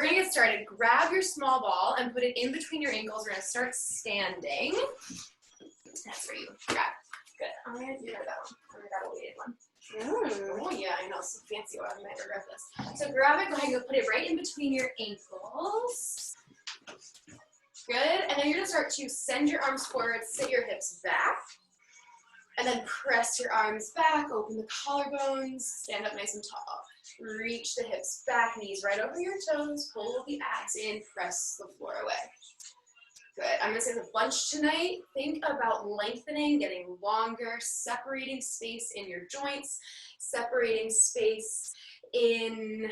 we're gonna get started. Grab your small ball and put it in between your ankles. We're gonna start standing. That's for you. Grab. Good. I'm gonna do that one. I'm gonna grab a weighted one. Oh yeah, I know, so fancy one. I might regret this. So grab it, go ahead and put it right in between your ankles. Good, and then you're gonna start to send your arms forward, sit your hips back, and then press your arms back, open the collarbones, stand up nice and tall. Reach the hips back, knees right over your toes, pull the abs in, press the floor away. Good. I'm going to say the bunch tonight. Think about lengthening, getting longer, separating space in your joints, separating space in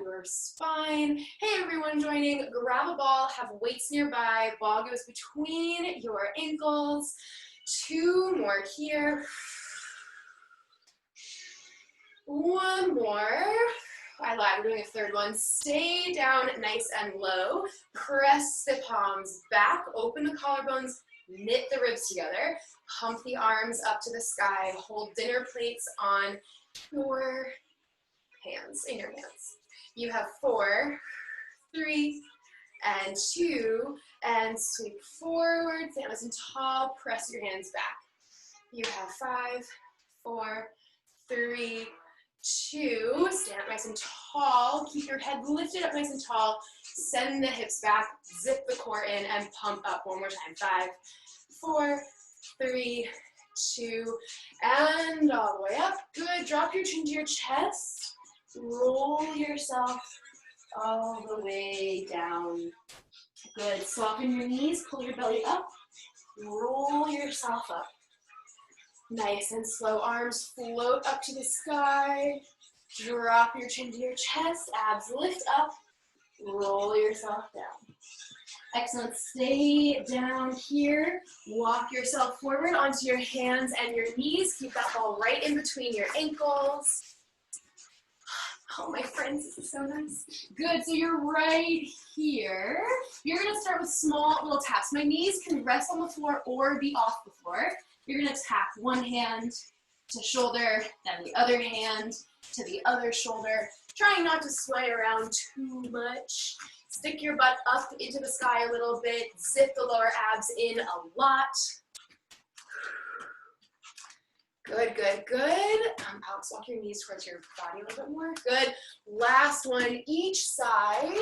your spine. Hey, everyone joining. Grab a ball, have weights nearby. Ball goes between your ankles. 2 more here. 1 more. I lied, we're doing a 3rd one. Stay down nice and low. Press the palms back, open the collarbones, knit the ribs together. Pump the arms up to the sky. Hold dinner plates on your hands, in your hands. You have 4, 3, and 2, and sweep forward, stand nice and tall, press your hands back. You have 5, 4, 3, 2, stand up nice and tall, keep your head lifted up nice and tall, send the hips back, zip the core in, and pump up one more time. 5, 4, 3, 2, and all the way up. Good, drop your chin to your chest, roll yourself all the way down. Good, soften your knees, pull your belly up, roll yourself up. Nice and slow, arms float up to the sky. Drop your chin to your chest, abs lift up, roll yourself down. Excellent, stay down here. Walk yourself forward onto your hands and your knees. Keep that ball right in between your ankles. Oh, my friends, this is so nice. Good, so you're right here. You're gonna start with small little taps. My knees can rest on the floor or be off the floor. You're gonna tap one hand to shoulder, then the other hand to the other shoulder, trying not to sway around too much. Stick your butt up into the sky a little bit, zip the lower abs in a lot. Good, good, good. Alex, walk your knees towards your body a little bit more. Good. Last one, each side.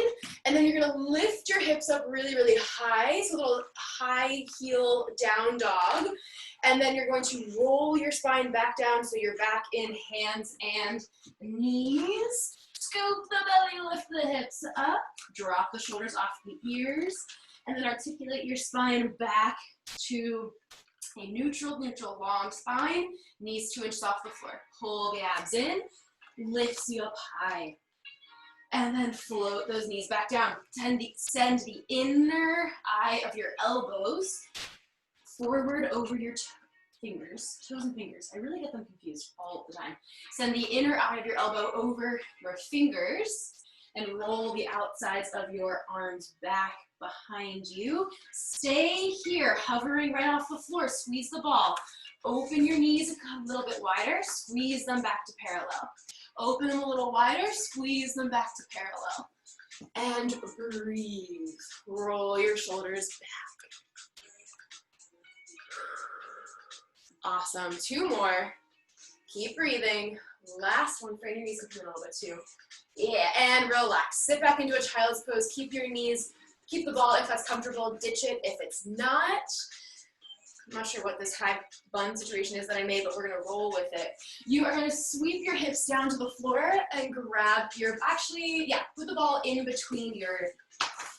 And then you're gonna lift your hips up really, really high. So a little high heel down dog. And then you're going to roll your spine back down so you're back in hands and knees. Scoop the belly, lift the hips up. Drop the shoulders off the ears. And then articulate your spine back to a neutral long spine, knees 2 inches off the floor. Pull the abs in, lifts you up high. And then float those knees back down. Send the inner eye of your elbows forward over your toes and fingers. I really get them confused all the time. Send the inner eye of your elbow over your fingers and roll the outsides of your arms back behind you. Stay here, hovering right off the floor. Squeeze the ball. Open your knees a little bit wider. Squeeze them back to parallel. Open them a little wider. Squeeze them back to parallel. And breathe. Roll your shoulders back. Awesome. 2 more. Keep breathing. Last one. Frame your knees up a little bit too. Yeah, and relax. Sit back into a child's pose. Keep your knees. Keep the ball if that's comfortable. Ditch it if it's not. I'm not sure what this high bun situation is that I made, but we're gonna roll with it. You are gonna sweep your hips down to the floor and grab your, put the ball in between your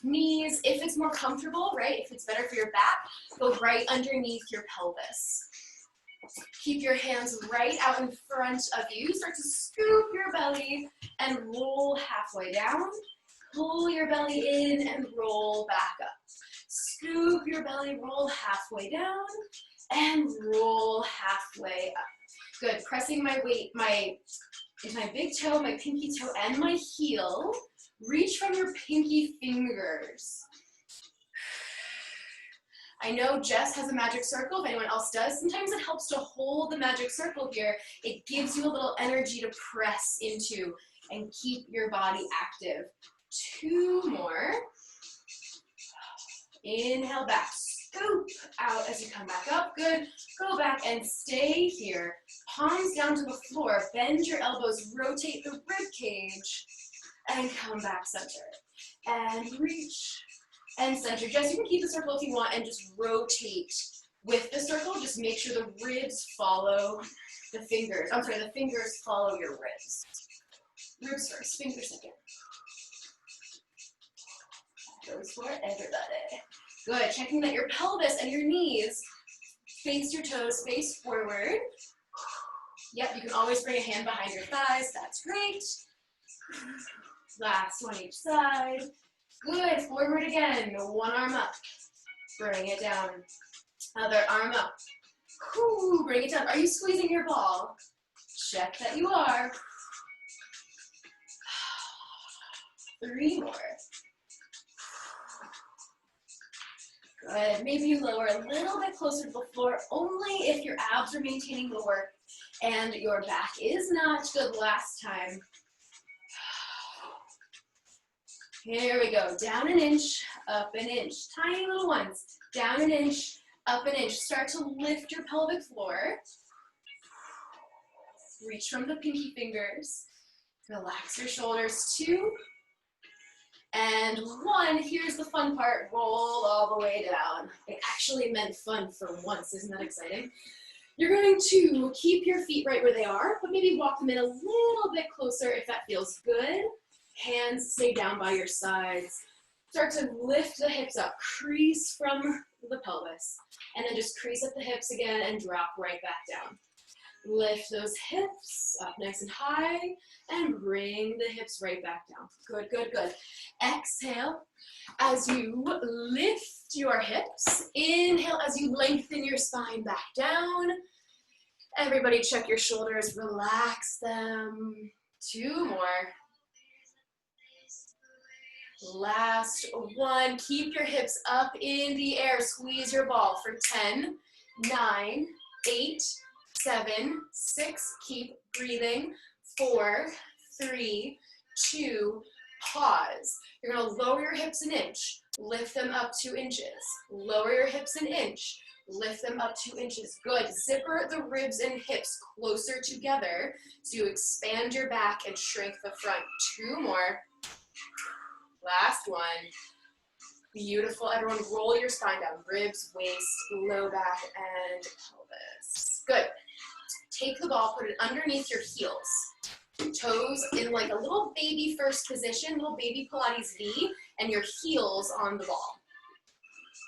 knees. If it's more comfortable, right, if it's better for your back, go right underneath your pelvis. Keep your hands right out in front of you. Start to scoop your belly and roll halfway down. Pull your belly in and roll back up. Scoop your belly, roll halfway down, and roll halfway up. Good, pressing my weight, into my big toe, my pinky toe, and my heel. Reach from your pinky fingers. I know Jess has a magic circle, if anyone else does. Sometimes it helps to hold the magic circle here. It gives you a little energy to press into and keep your body active. 2 more. Inhale back, scoop out as you come back up. Good. Go back and stay here. Palms down to the floor. Bend your elbows, rotate the rib cage, and come back center. And reach and center. Jess, you can keep the circle if you want and just rotate with the circle. Just make sure the ribs follow the fingers. I'm sorry, the fingers follow your ribs. Ribs first, fingers second. Goes for everybody. Good, checking that your pelvis and your knees face your toes, face forward. Yep, you can always bring a hand behind your thighs, that's great. Last one each side. Good, forward again, one arm up. Bring it down. Other arm up. Whew, bring it down. Are you squeezing your ball? Check that you are. 3 more. Good. Maybe you lower a little bit closer to the floor, only if your abs are maintaining the work and your back is not. Good. Last time. Here we go. Down an inch, up an inch. Tiny little ones. Down an inch, up an inch. Start to lift your pelvic floor. Reach from the pinky fingers. Relax your shoulders. 2. And 1, here's the fun part, roll all the way down. It actually meant fun for once, isn't that exciting? You're going to keep your feet right where they are, but maybe walk them in a little bit closer if that feels good. Hands stay down by your sides. Start to lift the hips up, crease from the pelvis, and then just crease up the hips again and drop right back down. Lift those hips up nice and high and bring the hips right back down. Good, good, good. Exhale as you lift your hips. Inhale as you lengthen your spine back down. Everybody check your shoulders, relax them. 2 more. Last 1. Keep your hips up in the air. Squeeze your ball for 10, 9, 8, 7, 6, keep breathing, 4, 3, 2, pause. You're gonna lower your hips an inch, lift them up 2 inches. Lower your hips an inch, lift them up 2 inches. Good, zipper the ribs and hips closer together so you expand your back and shrink the front. 2 more. Last 1. Beautiful, everyone roll your spine down, ribs, waist, low back, and pelvis. Good. Take the ball, put it underneath your heels. Toes in like a little baby first position, little baby Pilates V, and your heels on the ball.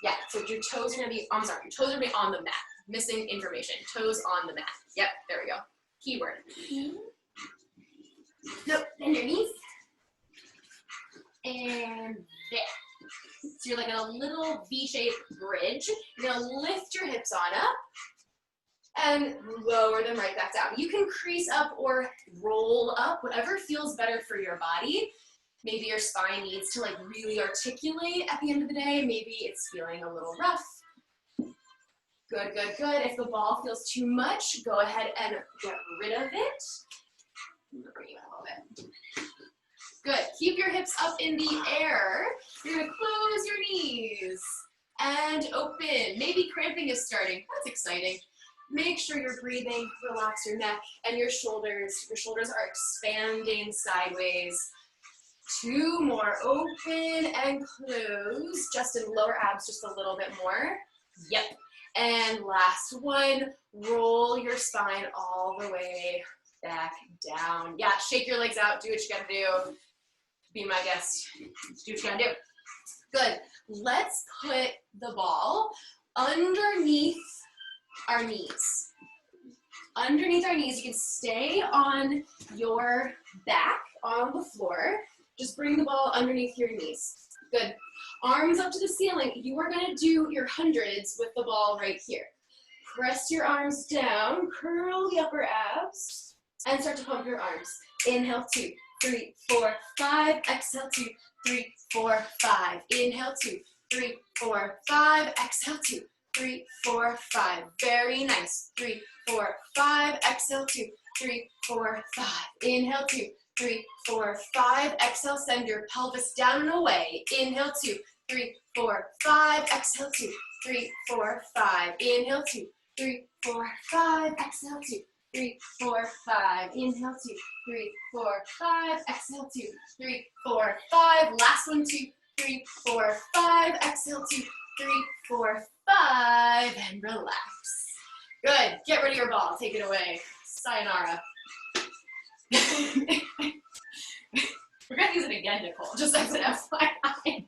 Yeah, so your toes are gonna be, I'm sorry, your toes are gonna be on the mat. Missing information, toes on the mat. Yep, there we go. Keyword. Nope, bend your knees. And there. So you're like in a little V-shaped bridge. You're gonna lift your hips on up and lower them right back down. You can crease up or roll up, whatever feels better for your body. Maybe your spine needs to like really articulate at the end of the day. Maybe it's feeling a little rough. Good, good, good. If the ball feels too much, go ahead and get rid of it. Bring it a little bit. Good. Keep your hips up in the air. You're gonna close your knees and open. Maybe cramping is starting. That's exciting. Make sure you're breathing, relax your neck and your shoulders. Your shoulders are expanding sideways. 2 more, open and close. Just in lower abs, just a little bit more. Yep. And last 1, roll your spine all the way back down. Yeah, shake your legs out, do what you gotta do. Be my guest, do what you gotta do. Good, let's put the ball underneath our knees. Underneath our knees, you can stay on your back on the floor. Just bring the ball underneath your knees. Good. Arms up to the ceiling. You are gonna do your hundreds with the ball right here. Press your arms down, curl the upper abs, and start to pump your arms. Inhale, 2, 3, 4, 5. Exhale, 2, 3, 4, 5. Inhale, 2, 3, 4, 5. Exhale, 2, 3, 4, 5. Very nice. 3, 4, 5. Exhale, 2, 3, 4, 5. Inhale, 2, 3, 4, 5. Exhale, send your pelvis down and away. Inhale, 2, 3, 4, 5. Exhale, 2, 3, 4, 5. Inhale, 2, 3, 4, 5. Exhale, 2, 3, 4, 5. Inhale, 2, 3, 4, 5. Exhale, 2, 3, 4, 5. Last one, 2, 3, 4, 5. Exhale, 2, 3, 4, 5. And relax. Good. Get rid of your ball. Take it away. Sayonara. We're going to use it again, Nicole, just as an FYI.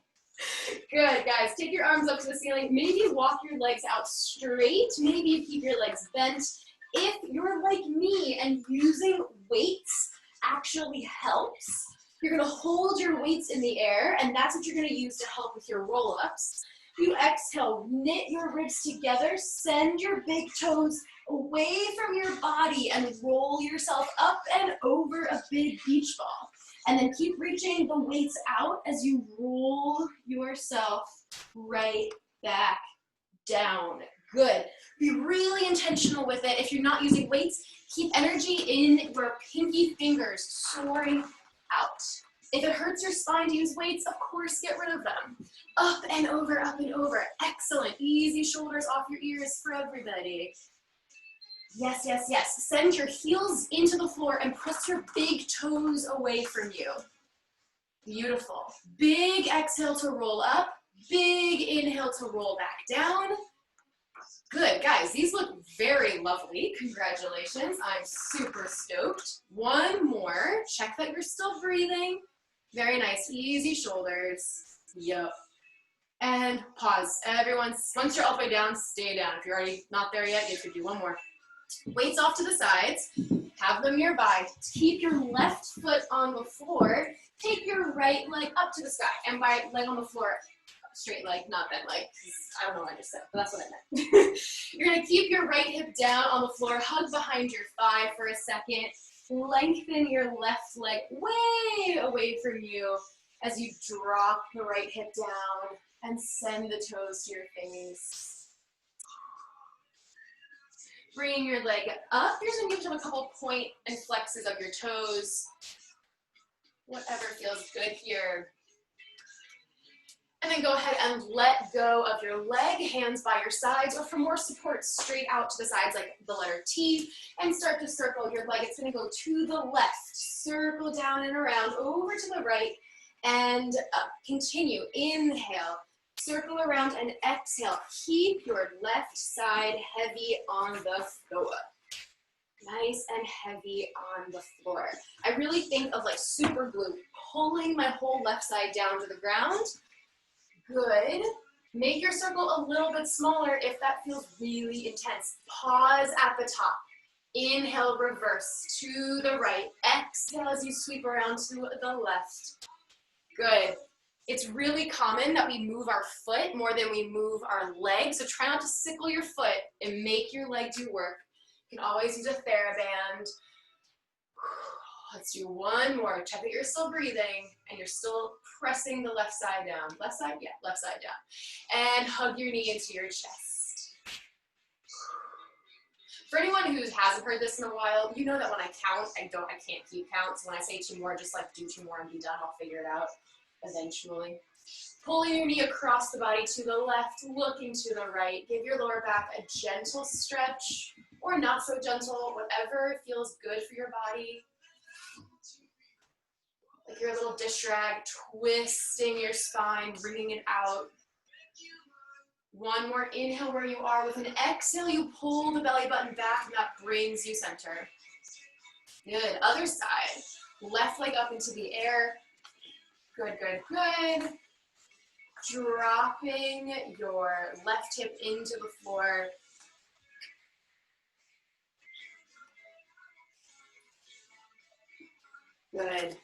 Good, guys. Take your arms up to the ceiling. Maybe walk your legs out straight. Maybe you keep your legs bent. If you're like me and using weights actually helps, you're going to hold your weights in the air, and that's what you're going to use to help with your roll-ups. You exhale, knit your ribs together, send your big toes away from your body and roll yourself up and over a big beach ball. And then keep reaching the weights out as you roll yourself right back down. Good. Be really intentional with it. If you're not using weights, keep energy in your pinky fingers soaring out. If it hurts your spine to use weights, of course, get rid of them. Up and over, up and over. Excellent. Easy shoulders off your ears for everybody. Yes, yes, yes. Send your heels into the floor and press your big toes away from you. Beautiful. Big exhale to roll up. Big inhale to roll back down. Good, guys. These look very lovely. Congratulations. I'm super stoked. One more. Check that you're still breathing. Very nice. Easy shoulders. Yep. And pause. Everyone, once you're all the way down, stay down. If you're already not there yet, you could do one more. Weights off to the sides. Have them nearby. Keep your left foot on the floor. Take your right leg up to the sky. And by leg on the floor, straight leg, not bent leg. I don't know what I just said, but that's what I meant. You're going to keep your right hip down on the floor. Hug behind your thigh for a second. Lengthen your left leg way away from you as you drop the right hip down and send the toes to your face. Bring your leg up. You're just going to give yourself a couple point and flexes of your toes. Whatever feels good here. And then go ahead and let go of your leg, hands by your sides, or for more support, straight out to the sides like the letter T, and start to circle your leg. It's going to go to the left, circle down and around, over to the right, and up. Continue. Inhale, circle around, and exhale. Keep your left side heavy on the floor. Nice and heavy on the floor. I really think of like super glue, pulling my whole left side down to the ground. Good. Make your circle a little bit smaller if that feels really intense. Pause at the top. Inhale, reverse to the right. Exhale as you sweep around to the left. Good. It's really common that we move our foot more than we move our leg, so try not to sickle your foot and make your leg do work. You can always use a TheraBand. Let's do one more. Check that you're still breathing and you're still pressing the left side down. Left side? Yeah, left side down. And hug your knee into your chest. For anyone who hasn't heard this in a while, you know that when I count, I can't keep count. So when I say two more, just like do two more and be done. I'll figure it out eventually. Pulling your knee across the body to the left, looking to the right. Give your lower back a gentle stretch or not so gentle, whatever feels good for your body. Like your little dish rag, twisting your spine, bringing it out. One more inhale where you are. With an exhale, you pull the belly button back, and that brings you center. Good. Other side. Left leg up into the air. Good, good, good. Dropping your left hip into the floor. Good.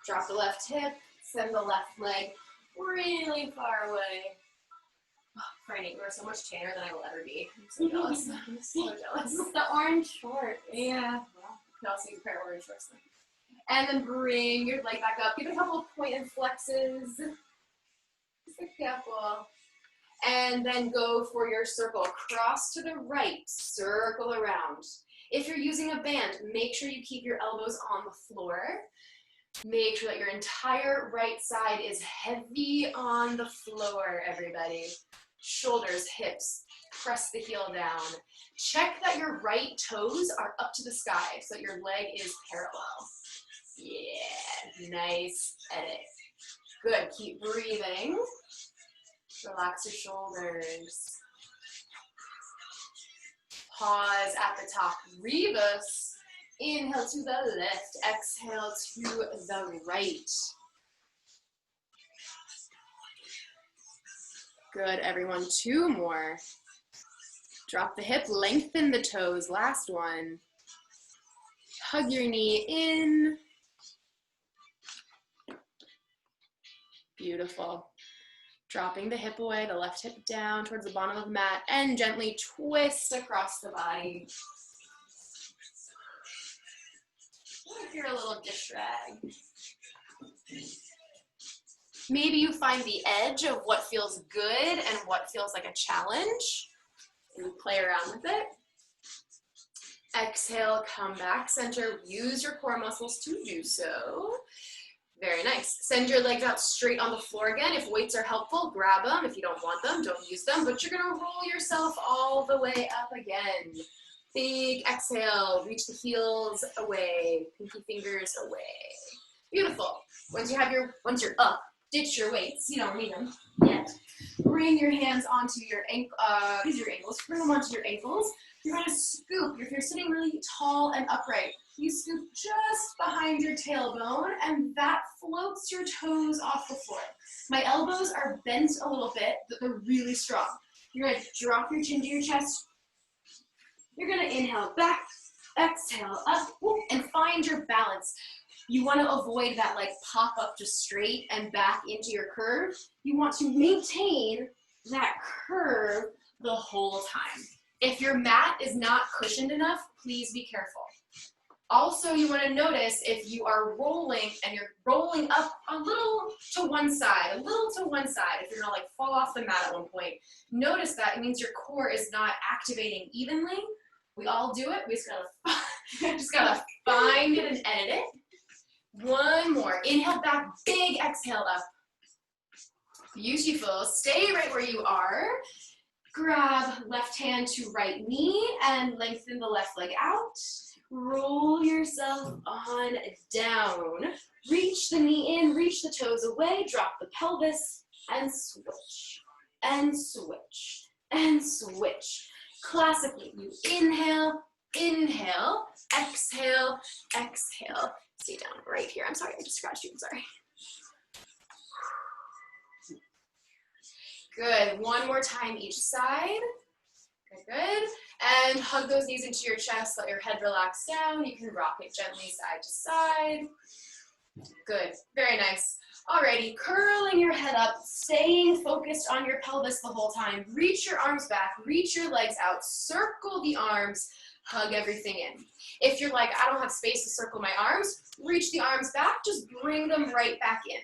Drop the left hip, send the left leg really far away. Oh, Franny, you are so much tanner than I will ever be. I'm so jealous. I'm so jealous. The orange shorts. Yeah. Well, you can also use a pair of orange shorts then. And then bring your leg back up. Give it a couple of point and flexes. Just be careful. And then go for your circle. Cross to the right. Circle around. If you're using a band, make sure you keep your elbows on the floor. Make sure that your entire right side is heavy on the floor, everybody. Shoulders, hips, press the heel down. Check that your right toes are up to the sky so that your leg is parallel. Yeah, nice edit. Good, keep breathing. Relax your shoulders. Pause at the top, reverse. Inhale to the left, exhale to the right. Good, everyone, 2 more. Drop the hip, lengthen the toes, last one. Hug your knee in. Beautiful. Dropping the hip away, the left hip down towards the bottom of the mat, and gently twist across the body. If you're a little dish rag. Maybe you find the edge of what feels good and what feels like a challenge, and you play around with it. Exhale, come back, center, use your core muscles to do so. Very nice. Send your legs out straight on the floor again. If weights are helpful, grab them. If you don't want them, don't use them, but you're gonna roll yourself all the way up again. Big exhale, reach the heels away, pinky fingers away. Beautiful. Once you're up, ditch your weights. You don't need them yet. Bring your hands onto your ankles. Bring them onto your ankles. You're gonna scoop. If you're sitting really tall and upright, you scoop just behind your tailbone, and that floats your toes off the floor. My elbows are bent a little bit, but they're really strong. You're gonna drop your chin to your chest. You're gonna inhale back, exhale up, and find your balance. You wanna avoid that like pop up just straight and back into your curve. You want to maintain that curve the whole time. If your mat is not cushioned enough, please be careful. Also, you want to notice if you are rolling and you're rolling up a little to one side, if you're gonna like fall off the mat at one point, notice that it means your core is not activating evenly. We all do it. We just gotta find it and edit it. One more. Inhale back, big exhale up. Beautiful. Stay right where you are. Grab left hand to right knee and lengthen the left leg out. Roll yourself on down. Reach the knee in, reach the toes away, drop the pelvis, and switch, and switch, and switch. Classically, you inhale, inhale, exhale, exhale. Stay down right here. I'm sorry, I just scratched you, I'm sorry. Good, one more time each side. Good. And hug those knees into your chest, let your head relax down. You can rock it gently side to side. Good, very nice. Alrighty, curling your head up, staying focused on your pelvis the whole time. Reach your arms back, reach your legs out, circle the arms, hug everything in. If you're like, I don't have space to circle my arms, reach the arms back, just bring them right back in.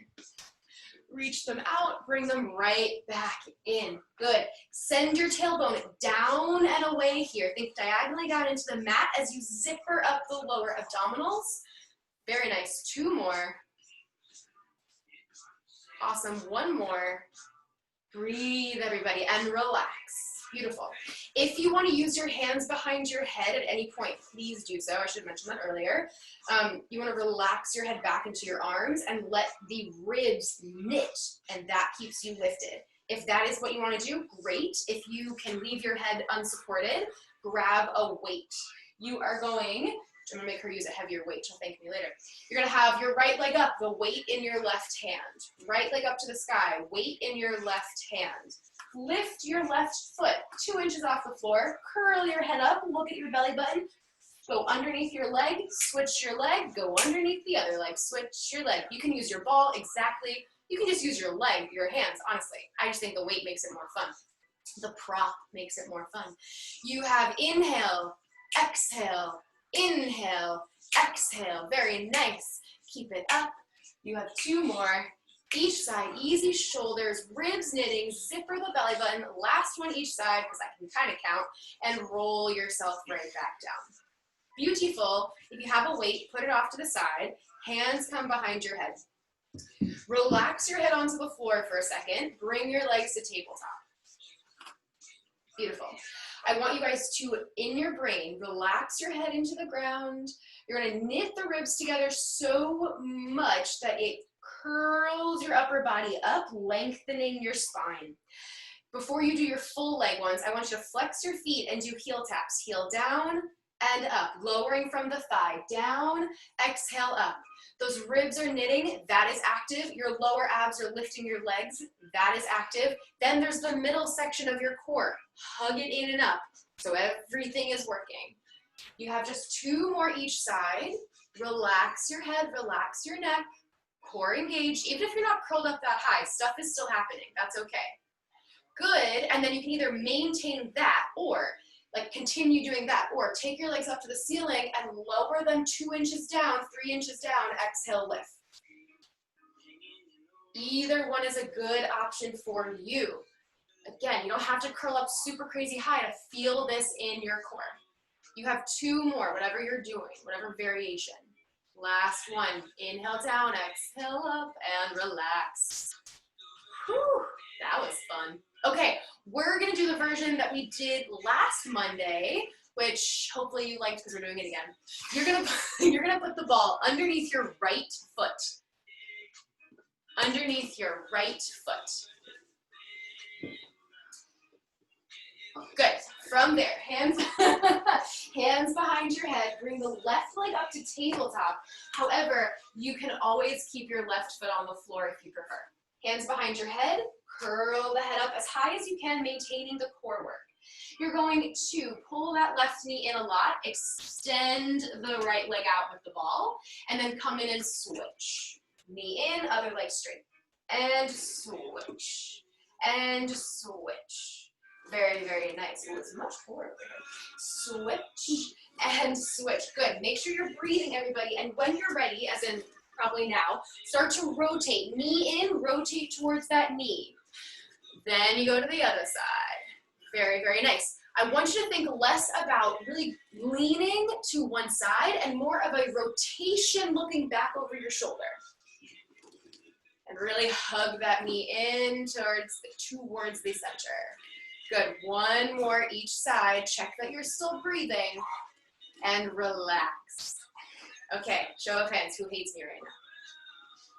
Reach them out, bring them right back in. Good. Send your tailbone down and away here. Think diagonally down into the mat as you zipper up the lower abdominals. Very nice. 2 more. Awesome. 1 more. Breathe, everybody, and relax. Beautiful. If you want to use your hands behind your head at any point, please do so. I should have mentioned that earlier. You want to relax your head back into your arms and let the ribs knit, and that keeps you lifted. If that is what you want to do, great. If you can leave your head unsupported, grab a weight. You are going, I'm going to make her use a heavier weight. She'll thank me later. You're going to have your right leg up, the weight in your left hand. Right leg up to the sky, weight in your left hand. Lift your left foot 2 inches off the floor, curl your head up, look at your belly button, go underneath your leg, switch your leg, go underneath the other leg, switch your leg. You can use your ball, exactly. You can just use your leg, your hands, honestly. I just think the weight makes it more fun. The prop makes it more fun. You have inhale, exhale, inhale, exhale. Very nice. Keep it up. You have 2 more. Each side, easy shoulders, ribs knitting, zipper the belly button, last one each side, because I can kind of count, and roll yourself right back down. Beautiful. If you have a weight, put it off to the side. Hands come behind your head. Relax your head onto the floor for a second. Bring your legs to tabletop. Beautiful. I want you guys to, in your brain, relax your head into the ground. You're going to knit the ribs together so much that it curls your upper body up, lengthening your spine. Before you do your full leg ones, I want you to flex your feet and do heel taps. Heel down and up, lowering from the thigh. Down, exhale up. Those ribs are knitting, that is active. Your lower abs are lifting your legs, that is active. Then there's the middle section of your core. Hug it in and up, so everything is working. You have just 2 more each side. Relax your head, relax your neck, core engaged. Even if you're not curled up that high, stuff is still happening, that's okay. Good, and then you can either maintain that or like continue doing that, or take your legs up to the ceiling and lower them 2 inches down, 3 inches down, exhale, lift. Either one is a good option for you. Again, you don't have to curl up super crazy high to feel this in your core. You have 2 more, whatever you're doing, whatever variation. Last one, inhale down, exhale up, and relax. Whew, that was fun. Okay, we're gonna do the version that we did last Monday, which hopefully you liked because we're doing it again. You're gonna put the ball underneath your right foot. Underneath your right foot. Good. From there, hands behind your head. Bring the left leg up to tabletop. However, you can always keep your left foot on the floor if you prefer. Hands behind your head. Curl the head up as high as you can, maintaining the core work. You're going to pull that left knee in a lot, extend the right leg out with the ball, and then come in and switch. Knee in, other leg straight. And switch. And switch. Very, very nice. Ooh, it's much cooler over here. Switch and switch. Good. Make sure you're breathing, everybody. And when you're ready, as in probably now, start to rotate. Knee in, rotate towards that knee. Then you go to the other side. Very, very nice. I want you to think less about really leaning to one side and more of a rotation looking back over your shoulder. And really hug that knee in towards the center. Good. 1 more each side. Check that you're still breathing. And relax. Okay, show of hands. Who hates me right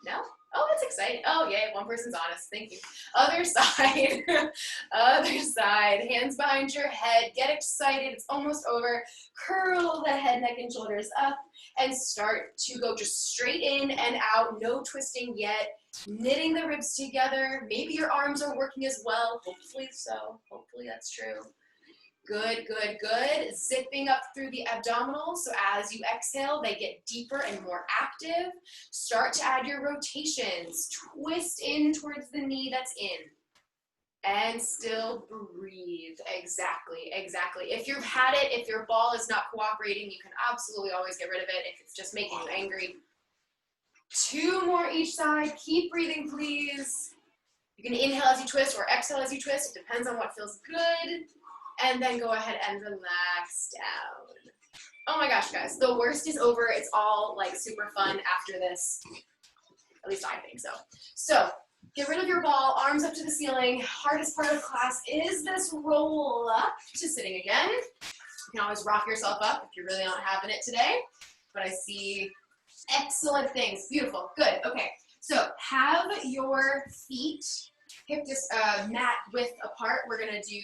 now? No? Oh, that's exciting. Oh, yay, 1 person's honest. Thank you. Other side. Other side. Hands behind your head. Get excited. It's almost over. Curl the head, neck, and shoulders up. And start to go just straight in and out. No twisting yet. Knitting the ribs together. Maybe your arms are working as well. Hopefully so. Hopefully that's true. Good, good, good. Zipping up through the abdominals. So as you exhale, they get deeper and more active. Start to add your rotations. Twist in towards the knee that's in. And still breathe. Exactly, exactly. If you've had it, if your ball is not cooperating, you can absolutely always get rid of it if it's just making you angry. 2 more each side. Keep breathing, please. You can inhale as you twist or exhale as you twist. It depends on what feels good. And then go ahead and relax down. Oh my gosh, guys, the worst is over. It's all like super fun after this. At least I think so. So get rid of your ball, arms up to the ceiling. Hardest part of class is this roll up to sitting again. You can always rock yourself up if you're really not having it today. But I see excellent things. Beautiful. Good. Okay. So have your feet hip mat width apart. We're going to do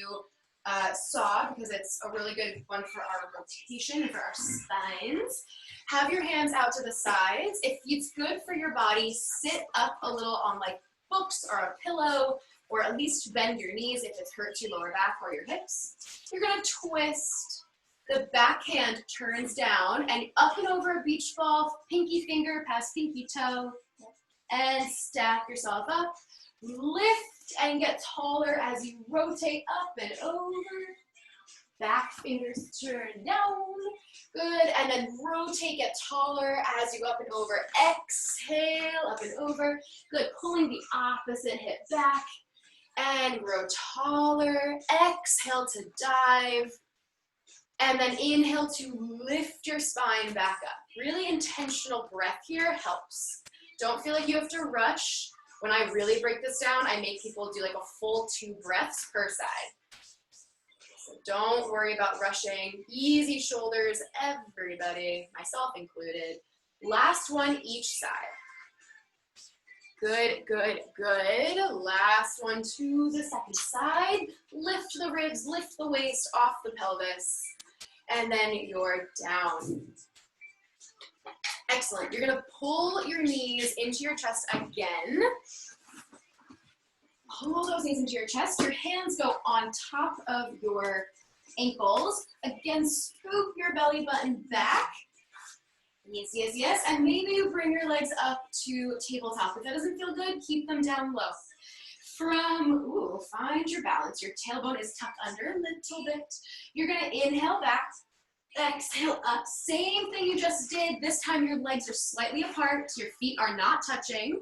saw because it's a really good one for our rotation and for our spines. Have your hands out to the sides. If it's good for your body, sit up a little on like books or a pillow, or at least bend your knees if it hurts your lower back or your hips. You're going to twist. The back hand turns down and up and over a beach ball, pinky finger past pinky toe, and stack yourself up. Lift and get taller as you rotate up and over. Back fingers turn down. Good. And then rotate, get taller as you up and over. Exhale, up and over. Good. Pulling the opposite hip back. And grow taller. Exhale to dive. And then inhale to lift your spine back up. Really intentional breath here helps. Don't feel like you have to rush. When I really break this down, I make people do like a full 2 breaths per side. So don't worry about rushing. Easy shoulders, everybody, myself included. Last one each side. Good, good, good. Last one to the second side. Lift the ribs, lift the waist off the pelvis. And then you're down. Excellent. You're gonna pull your knees into your chest again. Pull those knees into your chest. Your hands go on top of your ankles. Again, scoop your belly button back. Yes, yes, yes. And maybe you bring your legs up to tabletop. If that doesn't feel good, keep them down low. Find your balance. Your tailbone is tucked under a little bit. You're gonna inhale back, exhale up. Same thing you just did. This time your legs are slightly apart. Your feet are not touching.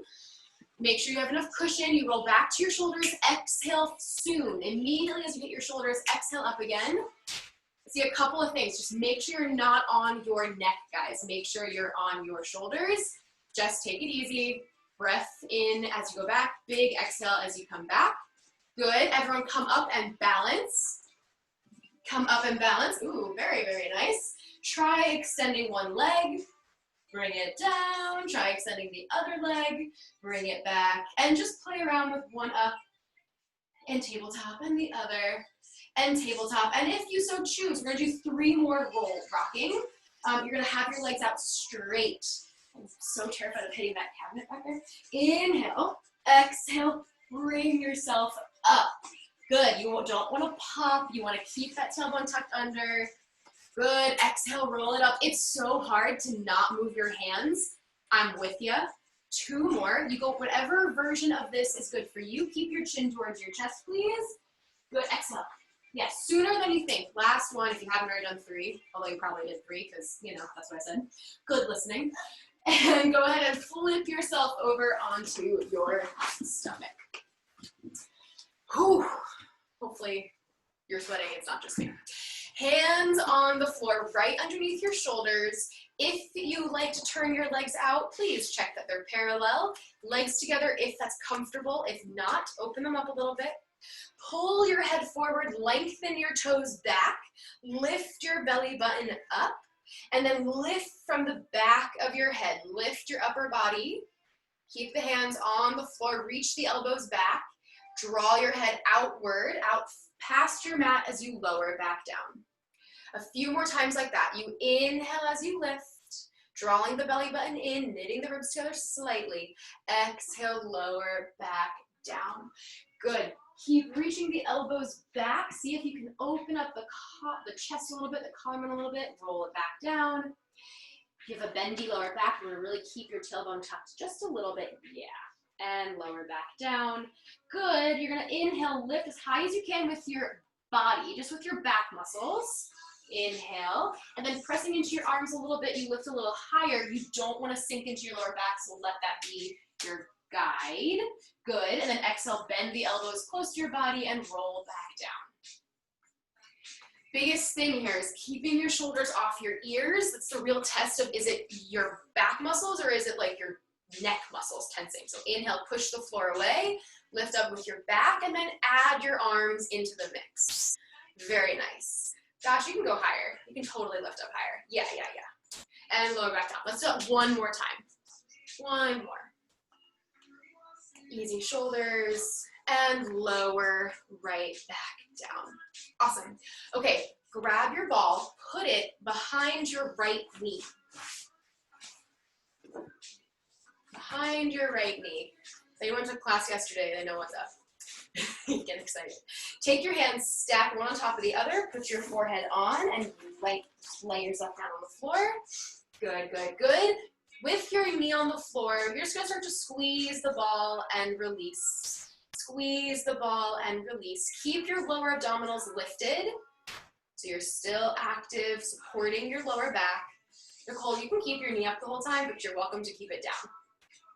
Make sure you have enough cushion. You roll back to your shoulders. Exhale soon. Immediately as you get your shoulders, exhale up again. See a couple of things. Just make sure you're not on your neck, guys. Make sure you're on your shoulders. Just take it easy. Breath in as you go back. Big exhale as you come back. Good. Everyone come up and balance. Come up and balance. Ooh, very, very nice. Try extending one leg. Bring it down. Try extending the other leg. Bring it back. And just play around with one up and tabletop and the other. And tabletop, and if you so choose, we're gonna do 3 more roll rocking. You're gonna have your legs out straight. I'm so terrified of hitting that cabinet back there. Inhale, exhale, bring yourself up. Good, you don't wanna pop, you wanna keep that tailbone tucked under. Good, exhale, roll it up. It's so hard to not move your hands. I'm with you. 2 more, you go whatever version of this is good for you. Keep your chin towards your chest, please. Good, exhale. Yes, sooner than you think. Last one, if you haven't already done 3, although you probably did 3 because, that's what I said. Good listening. And go ahead and flip yourself over onto your stomach. Whew. Hopefully you're sweating, it's not just me. Hands on the floor, right underneath your shoulders. If you like to turn your legs out, please check that they're parallel. Legs together if that's comfortable. If not, open them up a little bit. Pull your head forward, lengthen your toes back, lift your belly button up, and then lift from the back of your head. Lift your upper body. Keep the hands on the floor, reach the elbows back. Draw your head outward, out past your mat as you lower back down. A few more times like that. You inhale as you lift, drawing the belly button in, knitting the ribs together slightly. Exhale, lower back down. Good. Keep reaching the elbows back. See if you can open up the chest a little bit, the collarbone a little bit. Roll it back down. If you have a bendy lower back, you want to really keep your tailbone tucked just a little bit. Yeah. And lower back down. Good. You're going to inhale, lift as high as you can with your body, just with your back muscles. Inhale. And then pressing into your arms a little bit, you lift a little higher. You don't want to sink into your lower back, so let that be your guide. Good. And then exhale, bend the elbows close to your body and roll back down. Biggest thing here is keeping your shoulders off your ears. That's the real test of, is it your back muscles or is it like your neck muscles tensing? So inhale, push the floor away, lift up with your back, and then add your arms into the mix. Very nice. Gosh, you can go higher. You can totally lift up higher. Yeah. And lower back down. Let's do it one more time. One more. Easy shoulders, and lower right back down. Awesome. Okay, grab your ball, put it behind your right knee. Behind your right knee. If anyone took class yesterday, they know what's up. Get excited. Take your hands, stack one on top of the other, put your forehead on, and lay yourself down on the floor. Good, good, good. With your knee on the floor, you're just gonna start to squeeze the ball and release. Squeeze the ball and release. Keep your lower abdominals lifted, so you're still active, supporting your lower back. Nicole, you can keep your knee up the whole time, but you're welcome to keep it down.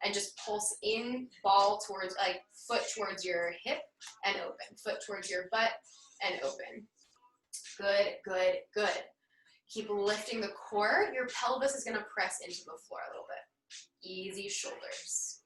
And just pulse in, ball towards, foot towards your hip and open. Foot towards your butt and open. Good, good, good. Keep lifting the core. Your pelvis is gonna press into the floor a little bit. Easy shoulders.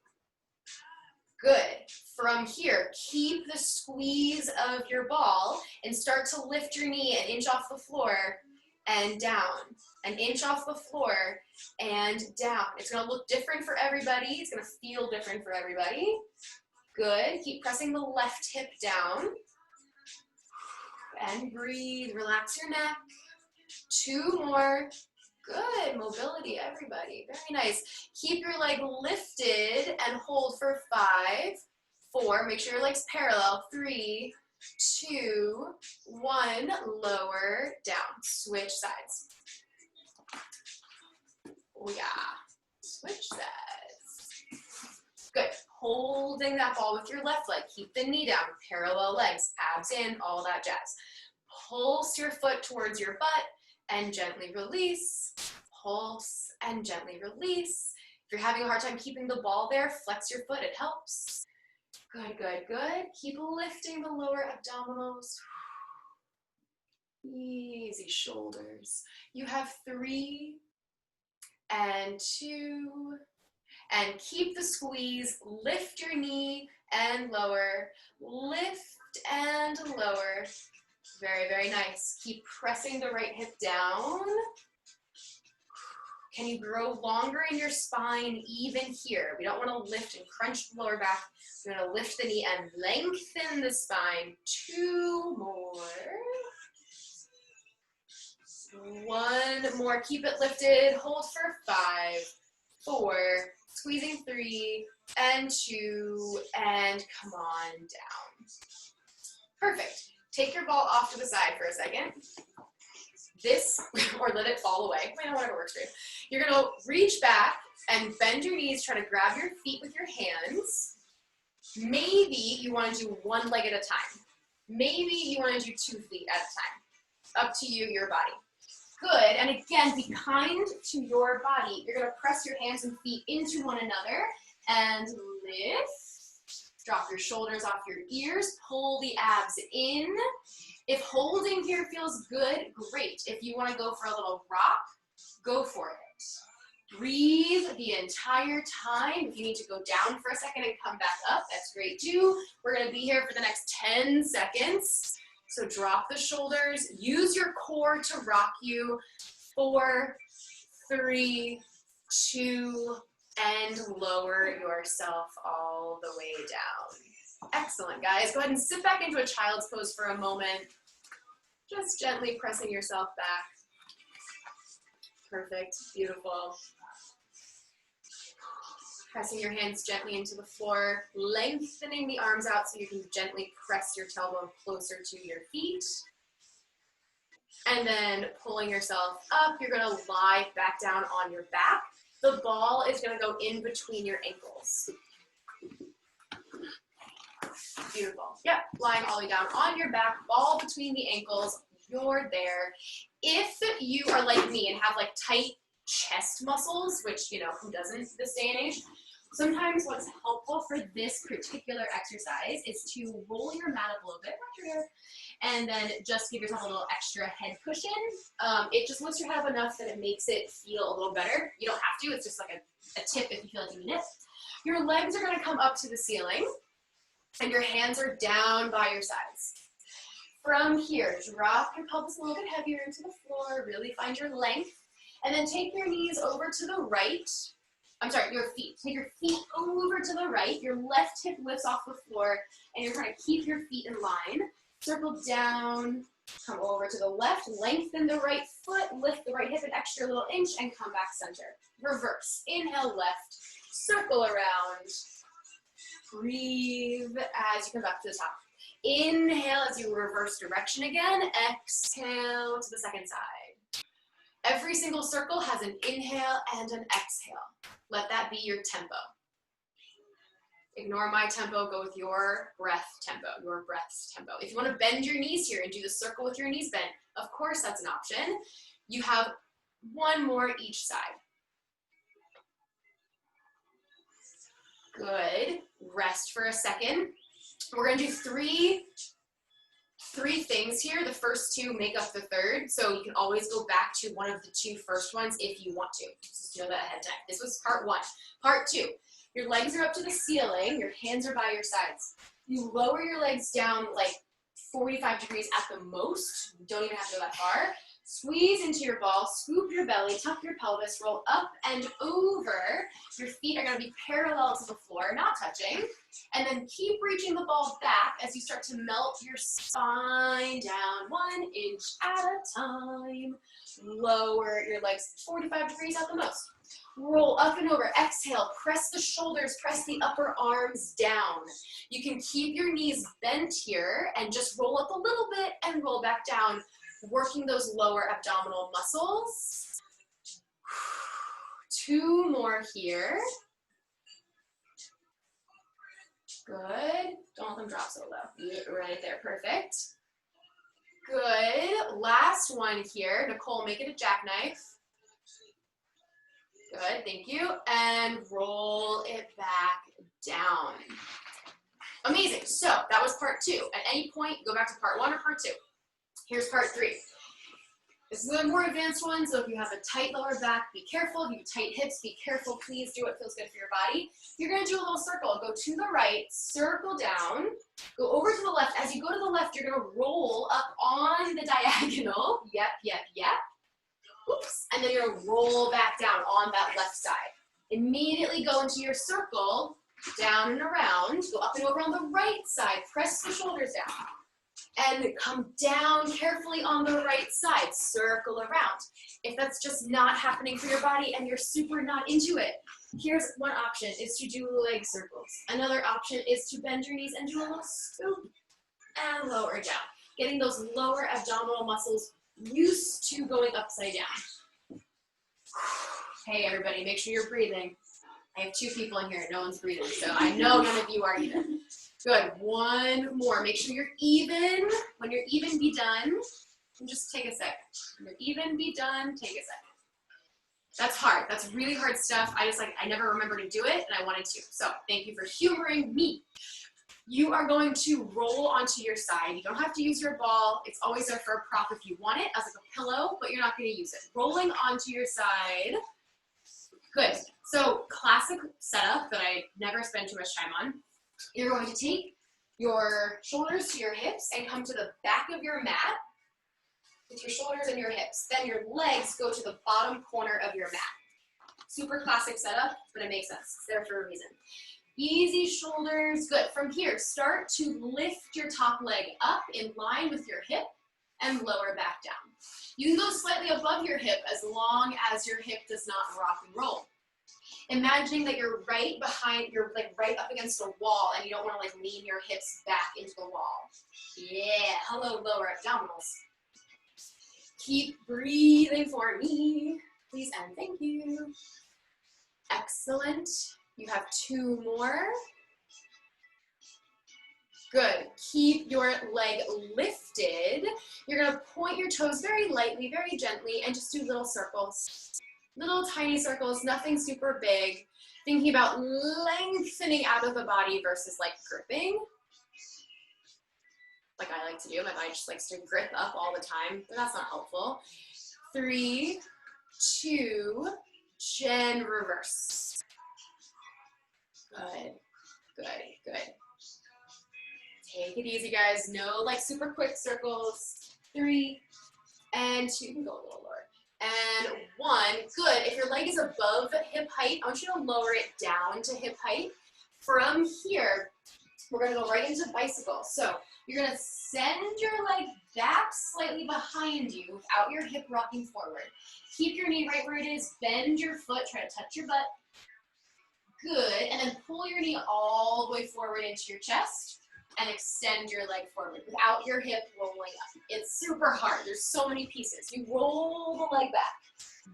Good. From here, keep the squeeze of your ball and start to lift your knee an inch off the floor and down. An inch off the floor and down. It's gonna look different for everybody. It's gonna feel different for everybody. Good. Keep pressing the left hip down. And breathe. Relax your neck. 2 more. Good. Mobility, everybody. Very nice. Keep your leg lifted and hold for 5, 4. Make sure your leg's parallel. 3, 2, 1. Lower, down. Switch sides. Oh yeah. Switch sides. Good. Holding that ball with your left leg. Keep the knee down. Parallel legs. Abs in. All that jazz. Pulse your foot towards your butt and gently release. Pulse and gently release. If you're having a hard time keeping the ball there, flex your foot. It helps. Good, good, good. Keep lifting the lower abdominals. Easy shoulders. You have 3 and 2. And keep the squeeze. Lift your knee and lower. Lift and lower. Very, very nice. Keep pressing the right hip down. Can you grow longer in your spine even here? We don't want to lift and crunch the lower back. We want to lift the knee and lengthen the spine. 2 more. 1 more. Keep it lifted. Hold for 5, 4. Squeezing 3 and 2. And come on down. Perfect. Take your ball off to the side for a second. This, or let it fall away. Whatever works for you. You're gonna reach back and bend your knees, try to grab your feet with your hands. Maybe you wanna do 1 leg at a time. Maybe you wanna do 2 feet at a time. Up to you, your body. Good, and again, be kind to your body. You're gonna press your hands and feet into one another and lift. Drop your shoulders off your ears, pull the abs in. If holding here feels good, great. If you wanna go for a little rock, go for it. Breathe the entire time. If you need to go down for a second and come back up, that's great too. We're gonna be here for the next 10 seconds. So drop the shoulders, use your core to rock you. 4, 3, 2, and lower yourself all the way down. Excellent, guys. Go ahead and sit back into a child's pose for a moment. Just gently pressing yourself back. Perfect, beautiful. Pressing your hands gently into the floor, lengthening the arms out so you can gently press your tailbone closer to your feet. And then pulling yourself up, you're gonna lie back down on your back. The ball is gonna go in between your ankles. Beautiful. Yep, lying all the way down on your back, ball between the ankles, you're there. If you are like me and have like tight chest muscles, which, you know, who doesn't this day and age, sometimes what's helpful for this particular exercise is to roll your mat up a little bit, and then just give yourself a little extra head cushion. It just lifts your head up enough that it makes it feel a little better. You don't have to, it's just like a tip if you feel like you need it. Your legs are gonna come up to the ceiling, and your hands are down by your sides. From here, drop your pelvis a little bit heavier into the floor, really find your length, and then take your knees over to the right. Your feet. Take your feet over to the right, your left hip lifts off the floor, and you're trying to keep your feet in line. Circle down, come over to the left, lengthen the right foot, lift the right hip an extra little inch, and come back center. Reverse, inhale left, circle around. Breathe as you come back to the top. Inhale as you reverse direction again. Exhale to the second side. Every single circle has an inhale and an exhale. Let that be your tempo. Ignore my tempo, go with your breath tempo, your breath's tempo. If you want to bend your knees here and do the circle with your knees bent, of course that's an option. You have 1 more each side. Good. Rest for a second. We're going to do 3 things here. The first 2 make up the third, so you can always go back to one of the 2 first ones if you want to. Just know that ahead of time. This was part 1. Part 2, your legs are up to the ceiling, your hands are by your sides. You lower your legs down like 45 degrees at the most. You don't even have to go that far. Squeeze into your ball, scoop your belly, tuck your pelvis, roll up and over. Your feet are going to be parallel to the floor, not touching. And then keep reaching the ball back as you start to melt your spine down 1 inch at a time. Lower your legs 45 degrees at the most. Roll up and over. Exhale. Press the shoulders. Press the upper arms down. You can keep your knees bent here and just roll up a little bit and roll back down, working those lower abdominal muscles. 2 more here. Good. Don't let them drop so low. Right there. Perfect. Good. Last one here. Nicole, make it a jackknife. Good. Thank you. And roll it back down. Amazing. So that was part 2. At any point, go back to part 1 or part 2. Here's part 3. This is a more advanced one, so if you have a tight lower back, be careful. If you have tight hips, be careful. Please do what feels good for your body. You're going to do a little circle. Go to the right, circle down, go over to the left. As you go to the left, you're going to roll up on the diagonal. Yep, yep, yep. Oops. And then you're going to roll back down on that left side. Immediately go into your circle, down and around. Go up and over on the right side. Press the shoulders down. And come down carefully on the right side, circle around. If that's just not happening for your body and you're super not into it, here's one option, is to do leg circles. Another option is to bend your knees and do a little scoop and lower down. Getting those lower abdominal muscles used to going upside down. Hey everybody, make sure you're breathing. I have 2 people in here, no one's breathing, so I know none of you are either. Good, 1 more. Make sure you're even. When you're even, be done. And just take a second. When you're even, be done, take a second. That's hard. That's really hard stuff. I never remember to do it, and I wanted to. So thank you for humoring me. You are going to roll onto your side. You don't have to use your ball. It's always there for a prop if you want it, as like a pillow, but you're not going to use it. Rolling onto your side. Good. So classic setup that I never spend too much time on. You're going to take your shoulders to your hips and come to the back of your mat with your shoulders and your hips. Then your legs go to the bottom corner of your mat. Super classic setup, but it makes sense. It's there for a reason. Easy shoulders. Good. From here, start to lift your top leg up in line with your hip and lower back down. You can go slightly above your hip as long as your hip does not rock and roll. Imagining that you're right behind, you're like right up against a wall and you don't want to like lean your hips back into the wall. Yeah, hello lower abdominals. Keep breathing for me, please and thank you. Excellent. You have 2 more. Good. Keep your leg lifted. You're going to point your toes very lightly, very gently, and just do little circles. Little tiny circles, nothing super big. Thinking about lengthening out of the body versus like gripping. Like I like to do. My body just likes to grip up all the time, but that's not helpful. 3, 2, Jen, reverse. Good, good, good. Take it easy, guys. No like super quick circles. 3 and 2. You can go a little lower. And 1, good. If your leg is above hip height, I want you to lower it down to hip height. From here, we're gonna go right into bicycle. So you're gonna send your leg back slightly behind you without your hip rocking forward. Keep your knee right where it is, bend your foot, try to touch your butt. Good, and then pull your knee all the way forward into your chest and extend your leg forward without your hip rolling up. It's super hard. There's so many pieces. You roll the leg back.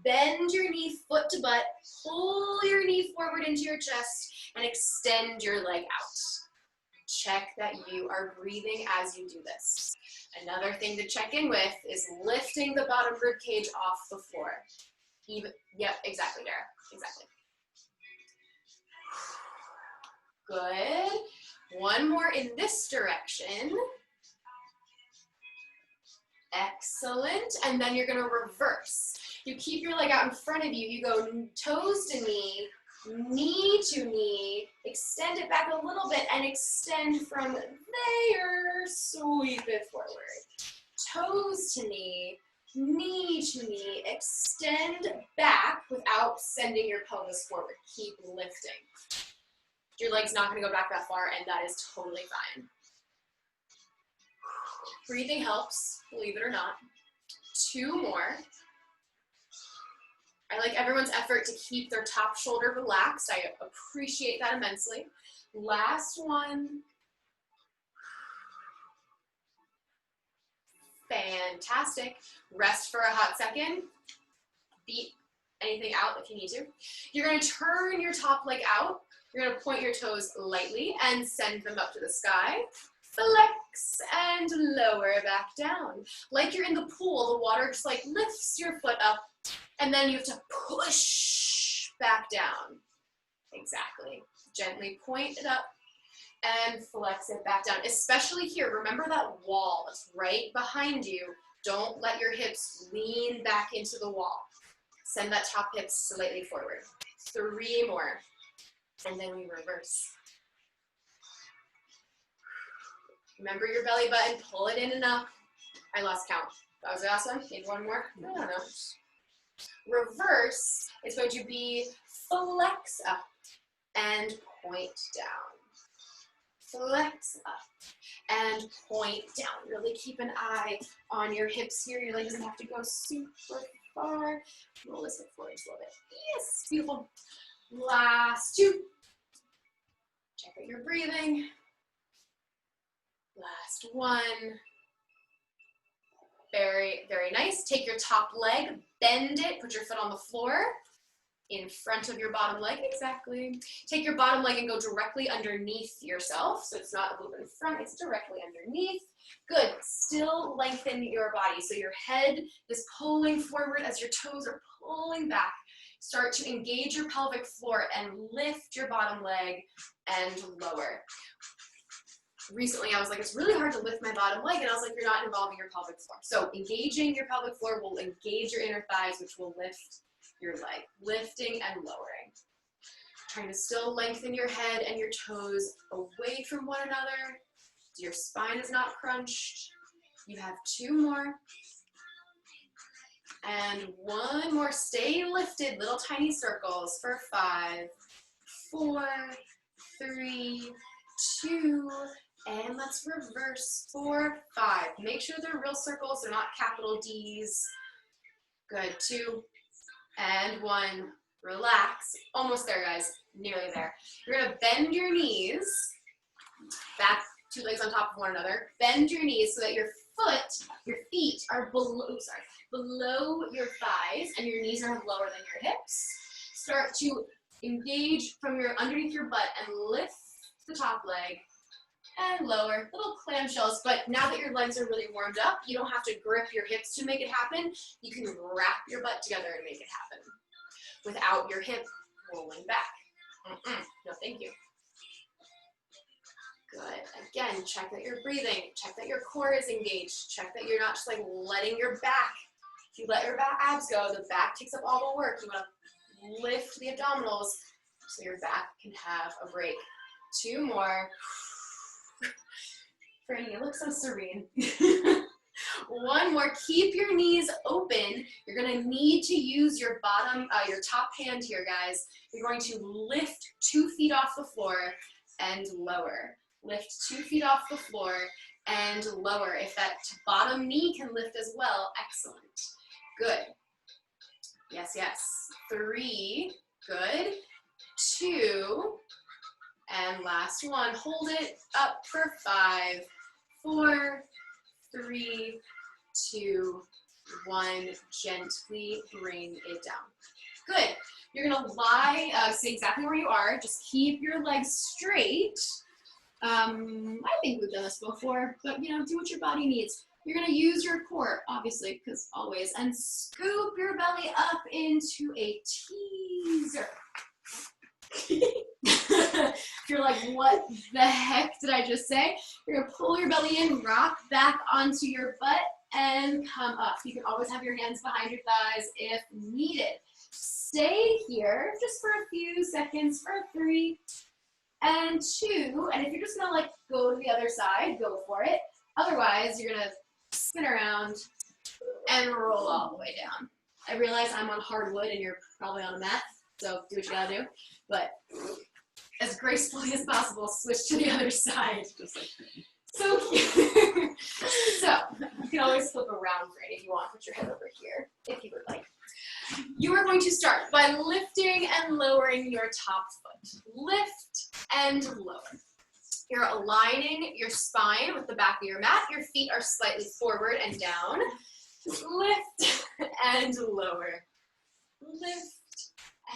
Bend your knee foot to butt. Pull your knee forward into your chest and extend your leg out. Check that you are breathing as you do this. Another thing to check in with is lifting the bottom rib cage off the floor. Yep, exactly, Dara. Exactly. Good. 1 more in this direction. Excellent. And then you're gonna reverse. You keep your leg out in front of you. You go toes to knee to knee, extend it back a little bit and extend from there, sweep it forward. Toes to knee to knee, extend back without sending your pelvis forward. Keep lifting. Your leg's not gonna go back that far and that is totally fine. Breathing helps, believe it or not. 2 more. I like everyone's effort to keep their top shoulder relaxed. I appreciate that immensely. Last one. Fantastic. Rest for a hot second. Beat anything out if you need to. You're going to turn your top leg out. You're going to point your toes lightly and send them up to the sky. Flex and lower back down. Like you're in the pool, the water just like lifts your foot up and then you have to push back down. Exactly. Gently point it up and flex it back down. Especially here, remember that wall that's right behind you. Don't let your hips lean back into the wall. Send that top hip slightly forward. 3 more. And then we reverse. Remember your belly button, pull it in and up. I lost count. That was awesome. Maybe one more? I don't know. Reverse is going to be flex up and point down. Flex up and point down. Really keep an eye on your hips here. Your leg doesn't have to go super far. Roll this hip forward just a little bit. Yes, beautiful. Last 2. Check out your breathing. Last 1. Very, very nice. Take your top leg, bend it, put your foot on the floor in front of your bottom leg, exactly. Take your bottom leg and go directly underneath yourself. So it's not a little bit in front, it's directly underneath. Good, still lengthen your body. So your head is pulling forward as your toes are pulling back. Start to engage your pelvic floor and lift your bottom leg and lower. Recently, I was like, it's really hard to lift my bottom leg, and I was like, you're not involving your pelvic floor. So engaging your pelvic floor will engage your inner thighs, which will lift your leg, lifting and lowering. Trying to still lengthen your head and your toes away from one another. So your spine is not crunched. You have 2 more. And 1 more. Stay lifted, little tiny circles for 5, 4, 3, 2, and let's reverse 4, 5. Make sure they're real circles, they're not capital D's. Good, 2, and 1. Relax. Almost there, guys. Nearly there. You're gonna bend your knees, back, 2 legs on top of one another. Bend your knees so that your feet are below your thighs, and your knees are lower than your hips. Start to engage from underneath your butt and lift the top leg and lower, little clamshells. But now that your legs are really warmed up, you don't have to grip your hips to make it happen. You can wrap your butt together and make it happen without your hip rolling back. No, thank you. Good. Again, check that you're breathing. Check that your core is engaged. Check that you're not just like letting your back. If you let your back abs go, the back takes up all the work. You want to lift the abdominals so your back can have a break. 2 more. Franny, you look so serene. 1 more. Keep your knees open. You're going to need to use your top hand here, guys. You're going to lift 2 feet off the floor and lower. Lift 2 feet off the floor and lower. If that bottom knee can lift as well, excellent. Good. Yes, yes. 3. Good. 2. And last 1. Hold it up for 5, 4, 3, 2, 1. Gently bring it down. Good. You're going to lie, stay exactly where you are. Just keep your legs straight. I think we've done this before, but do what your body needs. You're going to use your core, obviously, because always, and scoop your belly up into a teaser. You're like, what the heck did I just say? You're going to pull your belly in, rock back onto your butt, and come up. You can always have your hands behind your thighs if needed. Stay here just for a few seconds for 3 and 2. And if you're just gonna like go to the other side, go for it. Otherwise, you're gonna spin around and roll all the way down. I realize I'm on hardwood and you're probably on a mat, so do what you gotta do. But as gracefully as possible, switch to the other side. Just like so cute. So you can always flip around for it if you want. Put your head over here if you would like. You are going to start by lifting and lowering your top foot. Lift and lower. You're aligning your spine with the back of your mat. Your feet are slightly forward and down. Lift and lower. Lift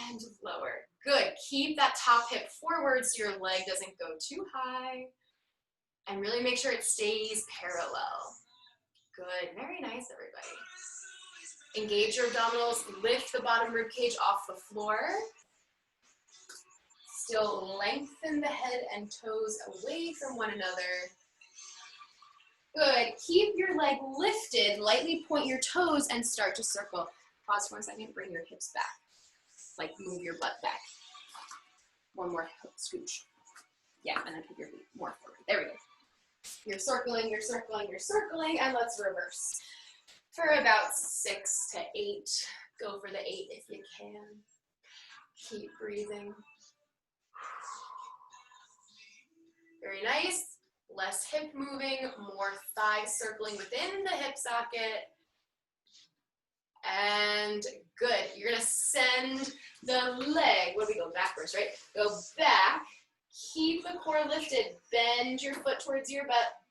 and lower. Good. Keep that top hip forward so your leg doesn't go too high. And really make sure it stays parallel. Good. Very nice, everybody. Engage your abdominals. Lift the bottom rib cage off the floor. Still lengthen the head and toes away from one another. Good. Keep your leg lifted. Lightly point your toes and start to circle. Pause for a second. Bring your hips back. Like move your butt back. One more scooch. Yeah, and then take your feet more forward. There we go. You're circling, you're circling, you're circling, and let's reverse. For about 6 to 8. Go for the 8 if you can. Keep breathing. Very nice. Less hip moving, more thighs circling within the hip socket. And good. You're gonna send the leg, what do we go backwards, right? Go back, keep the core lifted, bend your foot towards your butt,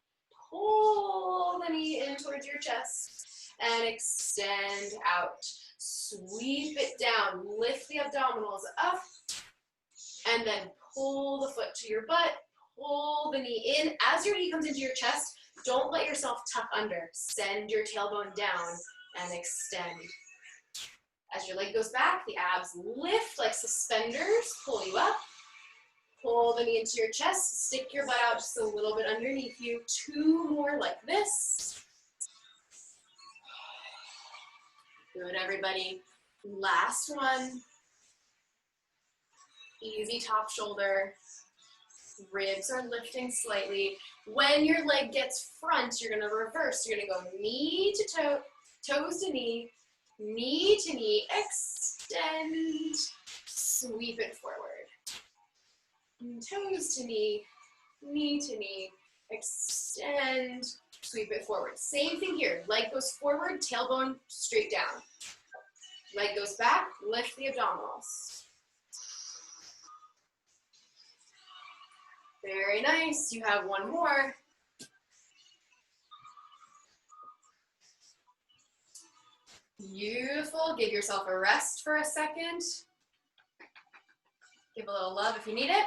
pull the knee in towards your chest, and extend out. Sweep it down, lift the abdominals up, and then pull the foot to your butt, pull the knee in. As your knee comes into your chest, don't let yourself tuck under. Send your tailbone down and extend. As your leg goes back, the abs lift like suspenders, pull you up. Pull the knee into your chest, stick your butt out just a little bit underneath you. 2 more like this. Good, everybody. Last one. Easy top shoulder. Ribs are lifting slightly. When your leg gets front, you're gonna reverse. You're gonna go knee to toe, toes to knee to knee, extend, sweep it forward. Toes to knee to knee, extend, sweep it forward. Same thing here. Leg goes forward, tailbone straight down. Leg goes back, lift the abdominals. Very nice. You have one more. Beautiful. Give yourself a rest for a second. Give a little love if you need it.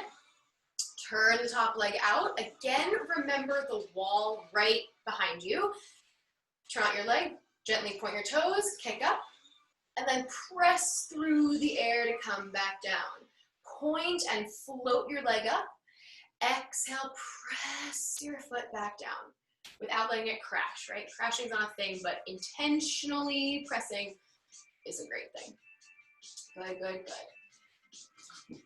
Turn the top leg out. Again, remember the wall right behind you. Turn out your leg, gently point your toes, kick up, and then press through the air to come back down. Point and float your leg up. Exhale, press your foot back down without letting it crash, right? Crashing is not a thing, but intentionally pressing is a great thing. Good, good, good.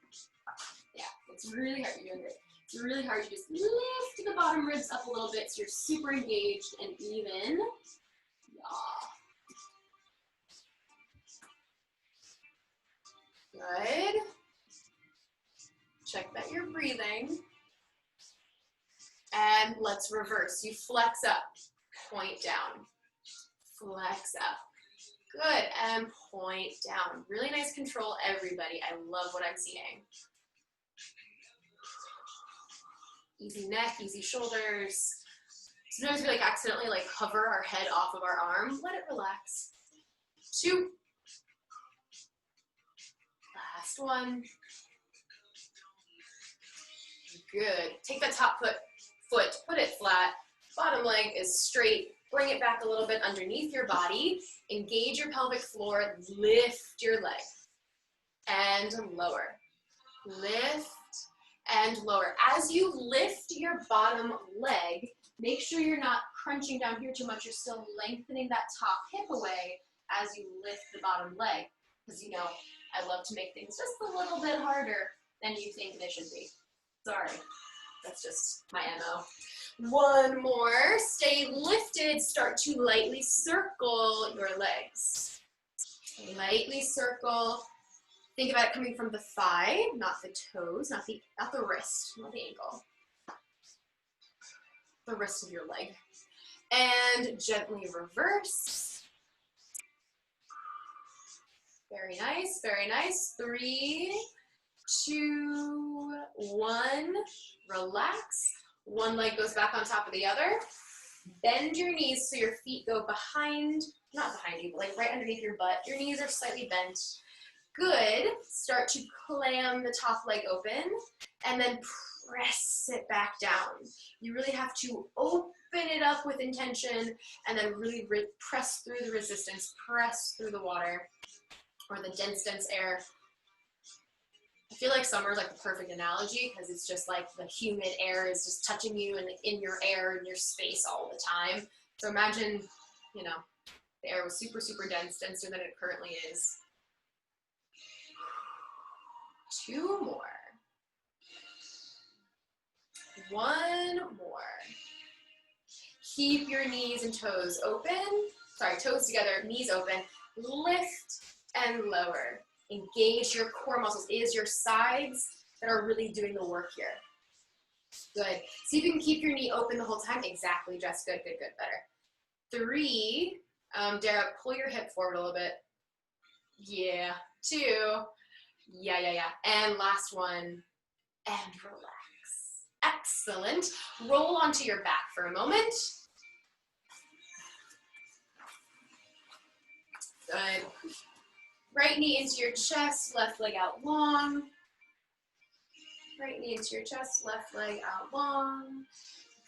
Yeah, it's really hard. You're doing great. It's really hard. You just lift the bottom ribs up a little bit so you're super engaged and even. Yeah. Good. Check that you're breathing. And let's reverse. You flex up, point down, flex up. Good, and point down. Really nice control, everybody. I love what I'm seeing. Easy neck, easy shoulders. Sometimes we accidentally hover our head off of our arm. Let it relax. 2. Last one. Good. Take that top foot, put it flat. Bottom leg is straight. Bring it back a little bit underneath your body. Engage your pelvic floor. Lift your leg. And lower. Lift and lower. As you lift your bottom leg, Make sure you're not crunching down here too much. You're still lengthening that top hip away as you lift the bottom leg. Because you know, I love to make things just a little bit harder than you think they should be. Sorry, that's just my MO. One more, stay lifted, start to lightly circle your legs. Lightly circle. Think about it coming from the thigh, not the toes, not the wrist, not the ankle. The wrist of your leg. And gently reverse. Very nice, very nice. 3, 2, 1. Relax. One leg goes back on top of the other. Bend your knees so your feet go behind, not behind you, but like right underneath your butt. Your knees are slightly bent. Good. Start to clam the top leg open and then press it back down. You really have to open it up with intention and then really press through the resistance, press through the water or the dense air. I feel like summer is like the perfect analogy because it's just like the humid air is just touching you and in your air and your space all the time. So imagine, you know, the air was super, super dense, denser than it currently is. 2 more. 1 more. Keep your knees and toes open. Sorry, toes together, knees open. Lift and lower. Engage your core muscles. It is your sides that are really doing the work here. Good. See if you can keep your knee open the whole time. Exactly, Jess. Good, good, good. Better. 3. Dara, pull your hip forward a little bit. Yeah. 2. Yeah. And last one. And relax. Excellent. Roll onto your back for a moment. Good. Right knee into your chest, left leg out long. Right knee into your chest, left leg out long.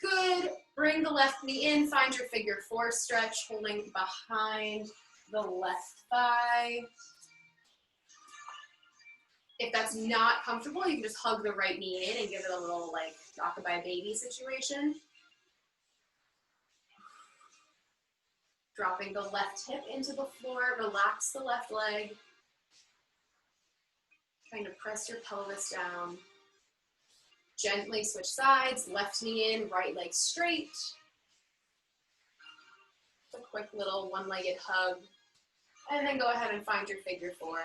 Good. Bring the left knee in, find your figure 4 stretch, holding behind the left thigh. If that's not comfortable, you can just hug the right knee in and give it a little like rockabye baby situation. Dropping the left hip into the floor, relax the left leg. Trying to press your pelvis down. Gently switch sides, left knee in, right leg straight. A quick little one-legged hug. And then go ahead and find your figure 4.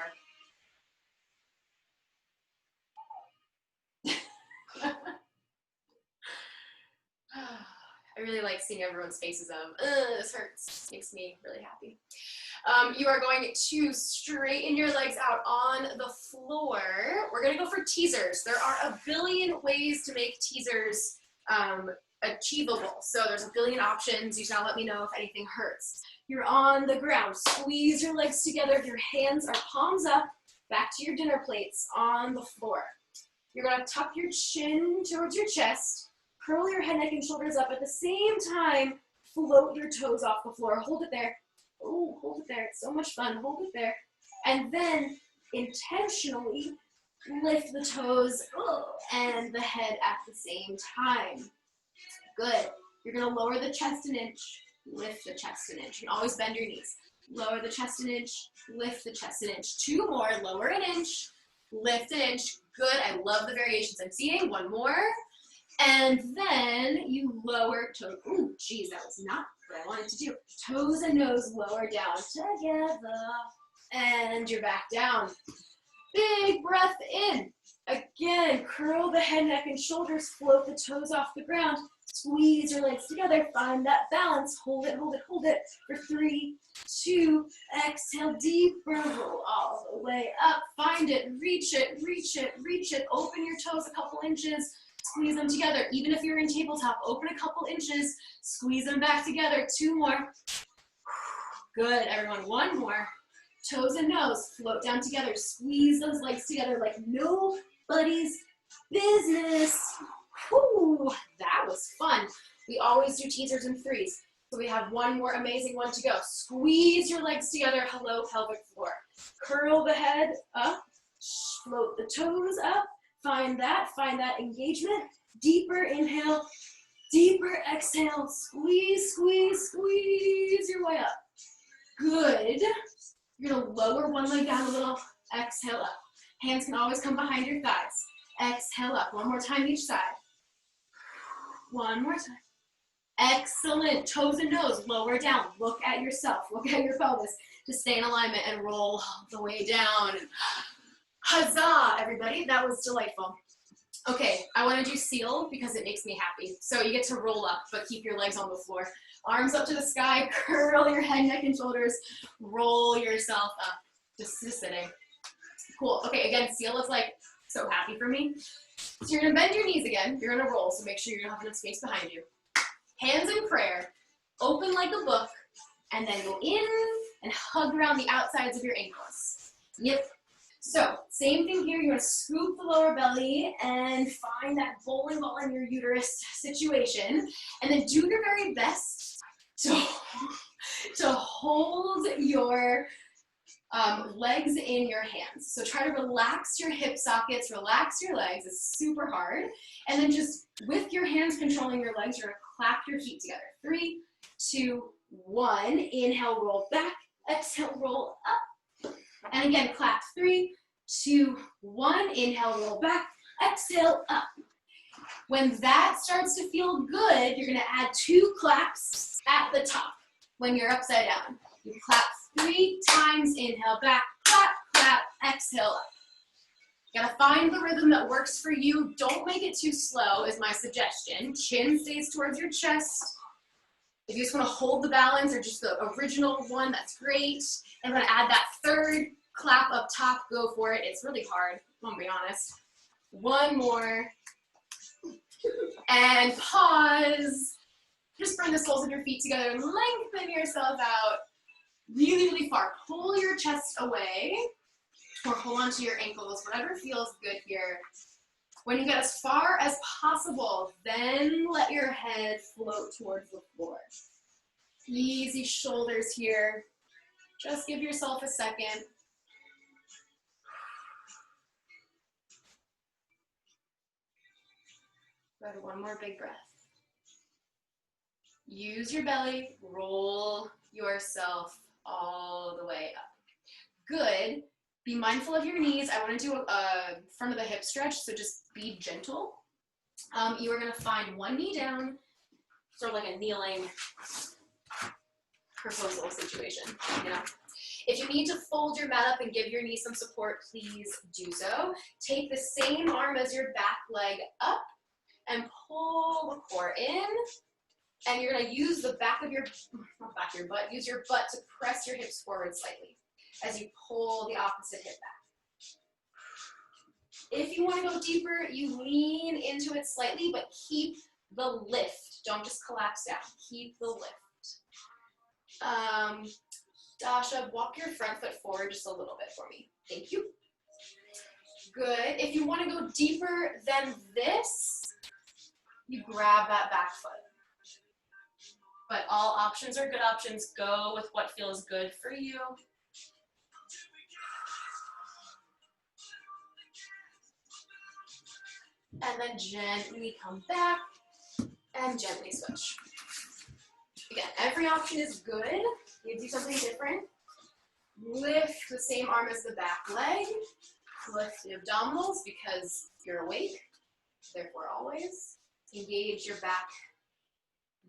I really like seeing everyone's faces of, this hurts, makes me really happy. You are going to straighten your legs out on the floor. We're gonna go for teasers. There are a billion ways to make teasers achievable. So there's a billion options. You can let me know if anything hurts. You're on the ground. Squeeze your legs together. Your hands are palms up, back to your dinner plates on the floor. You're gonna tuck your chin towards your chest. Curl your head, neck, and shoulders up. At the same time, float your toes off the floor. Hold it there. Oh, hold it there. It's so much fun. Hold it there. And then intentionally lift the toes and the head at the same time. Good. You're going to lower the chest an inch, lift the chest an inch. You can always bend your knees. Lower the chest an inch, lift the chest an inch. 2 more. Lower an inch, lift an inch. Good. I love the variations I'm seeing. 1 more. And then you lower toes. Ooh, geez, that was not what I wanted to do. Toes and nose lower down together. And you're back down. Big breath in. Again, curl the head, neck, and shoulders. Float the toes off the ground. Squeeze your legs together. Find that balance. Hold it, hold it, hold it. For 3, 2, exhale deeper. Roll all the way up. Find it. Reach it, reach it, reach it. Open your toes a couple inches. Squeeze them together. Even if you're in tabletop, open a couple inches, squeeze them back together. 2 more. Good, everyone. 1 more. Toes and nose, float down together. Squeeze those legs together like nobody's business. Whew, that was fun. We always do teasers in 3s. So we have 1 more amazing one to go. Squeeze your legs together. Hello, pelvic floor. Curl the head up. Float the toes up. Find that engagement. Deeper inhale, Deeper exhale, squeeze, squeeze, squeeze your way up. Good. You're gonna lower one leg down a little, exhale up. Hands can always come behind your thighs. Exhale up, one more time each side. One more time. Excellent, toes and nose, lower down. Look at yourself, look at your pelvis. Just stay in alignment and roll all the way down. Huzzah, everybody, that was delightful. Okay, I wanna do seal because it makes me happy. So you get to roll up, but keep your legs on the floor. Arms up to the sky, curl your head, neck, and shoulders. Roll yourself up, just sitting. Cool, okay, again, seal is like so happy for me. So you're gonna bend your knees again, you're gonna roll, so make sure you don't have enough space behind you. Hands in prayer, open like a book, and then go in and hug around the outsides of your ankles. Yep. So, same thing here, you're gonna scoop the lower belly and find that bowling ball in your uterus situation, and then do your very best to hold your legs in your hands. So try to relax your hip sockets, relax your legs, it's super hard, and then just with your hands controlling your legs, you're gonna clap your feet together. 3, 2, 1, inhale, roll back, exhale, roll up. And again, clap 3, 2, 1, inhale, roll back, exhale, up. When that starts to feel good, you're gonna add 2 claps at the top when you're upside down. You clap 3 times, inhale, back, clap, clap, exhale, up. You gotta find the rhythm that works for you. Don't make it too slow is my suggestion. Chin stays towards your chest. If you just wanna hold the balance or just the original one, that's great. And I'm gonna add that 3rd clap up top, go for it. It's really hard, I'm gonna be honest. 1 more. And pause. Just bring the soles of your feet together and lengthen yourself out really, really far. Pull your chest away or hold onto your ankles, whatever feels good here. When you get as far as possible, then let your head float towards the floor. Easy shoulders here. Just give yourself a second. Good, 1 more big breath. Use your belly, roll yourself all the way up. Good. Be mindful of your knees. I want to do a front of the hip stretch, so just be gentle. You are going to find 1 knee down, sort of like a kneeling proposal situation. You know? If you need to fold your mat up and give your knee some support, please do so. Take the same arm as your back leg up and pull the core in. And you're gonna use the back of your, not back of your butt, use your butt to press your hips forward slightly as you pull the opposite hip back. If you wanna go deeper, you lean into it slightly, but keep the lift. Don't just collapse down, keep the lift. Dasha, walk your front foot forward just a little bit for me. Thank you. Good. If you wanna go deeper than this, you grab that back foot. But all options are good options. Go with what feels good for you. And then gently come back and gently switch. Again, every option is good. You do something different. Lift the same arm as the back leg. Lift the abdominals because you're awake, therefore always. Engage your back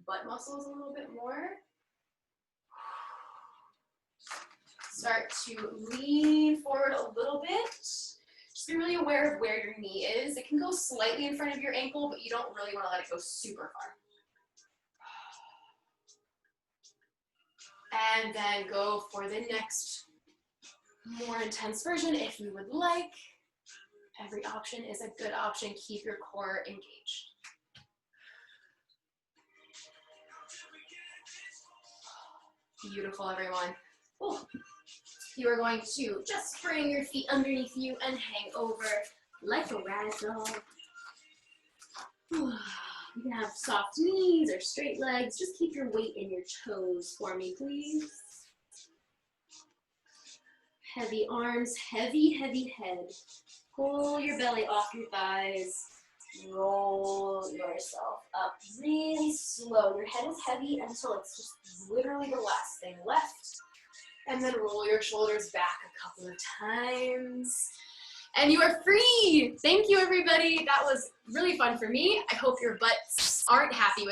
butt muscles a little bit more. Start to lean forward a little bit. Just be really aware of where your knee is. It can go slightly in front of your ankle, but you don't really want to let it go super far. And then go for the next more intense version if you would like. Every option is a good option. Keep your core engaged. Beautiful, everyone. Ooh. You are going to just bring your feet underneath you and hang over like a ragdoll. You can have soft knees or straight legs. Just keep your weight in your toes for me, please. Heavy arms, heavy, heavy head. Pull your belly off your thighs. Roll yourself up really slow. Your head is heavy until it's just literally the last thing left. And then roll your shoulders back a couple of times. And you are free. Thank you, everybody. That was really fun for me. I hope your butts aren't happy with